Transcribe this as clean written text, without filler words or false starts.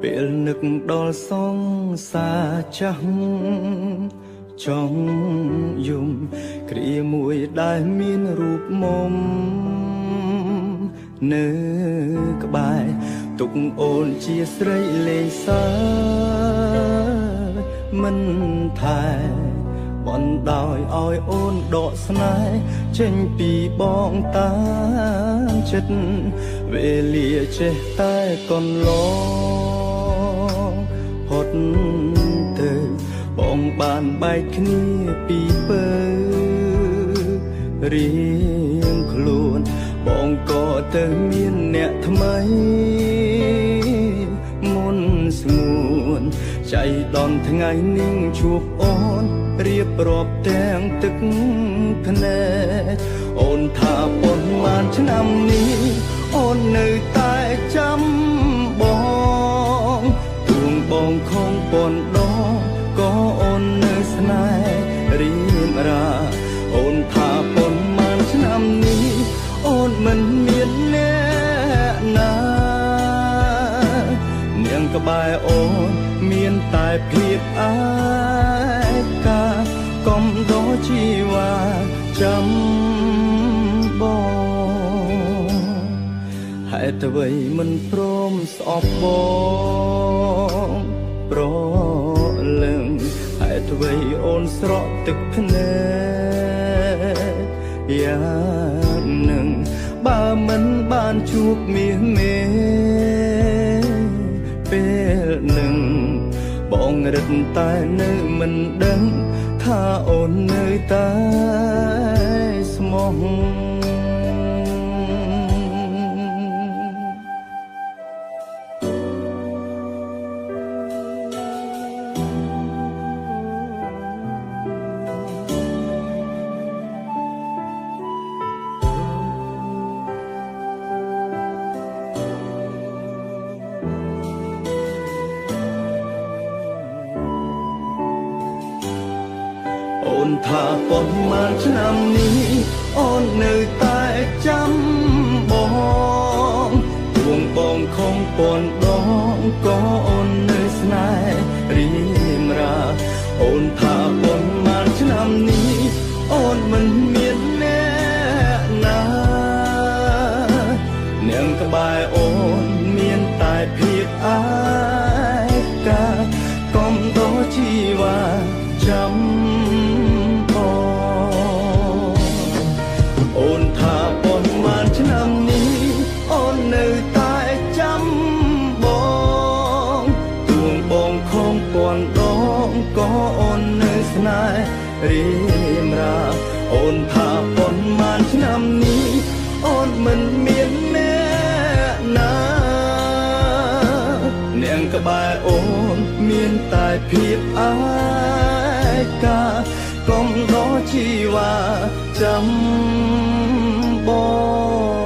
ពេលនឹកដល់សង្សារចាស់ចង់យំគ្រាមួយដែលមានរូបមុំនៅក្បែរទុកអូនជាស្រីលេងសើមិនថែបណ្ដោយឲ្យអូនដកស្នេហ៍ចេញពីបងតាមចិត្តវេលាចេះតែកន្លងហត់ទៅបងបានបែកគ្នាពីពើរៀងខ្លួនបងក៏ទៅមានអ្នកថ្មីមុនស្ងួនចៃដន្យថ្ងៃនឹងជួបអូនរៀបរាប់ទាំងទឹកភ្នែកអូនថាប៉ុន្មានឆ្នាំនេះអូននៅតែចាំបងទួងបងខំប៉ុនដងក៏អូននៅស្នេហ៍រៀមរាអូនថាប៉ុន្មានឆ្នាំនេះអូនមិនមានអ្នកណានាងក្បែរអូនមានតែភាពអាកាកំដោជីវ៉ាចាំបងហេតុអ្វីមិនព្រមស្អប់បងប្រលឹងហេតុអ្វីអូនស្រក់ទឹកភ្នែកយ៉ាងនឹងបើមិនបានជួបមាសមេពេលនឹងបងរឹតតែនៅមិនដឹងថាអូននៅតែស្មោះអូនថាប៉ុន្មានឆ្នាំនេះអូននៅតែចាំបងទួងបងខំប៉ុនដងក៏អូននៅស្នេហ៍រៀមរាអូនថាប៉ុន្មានឆ្នាំនេះអូនមិនមានអ្នកណានាងក្បែរអូនមានតែភាពអាកាកំដោជីវ៉ាចាំអូនថាប៉ុន្មានឆ្នាំនេះអូននៅតែចាំបងទួងបងខំពាន់ដងក៏អូននៅស្នេហ៍រៀមរាអូនថាប៉ុន្មានឆ្នាំនេះអូនមិនមានអ្នកណានាងក្បែរអូនមានតែភាពអាកាកំដោជីវ៉ាចាំបង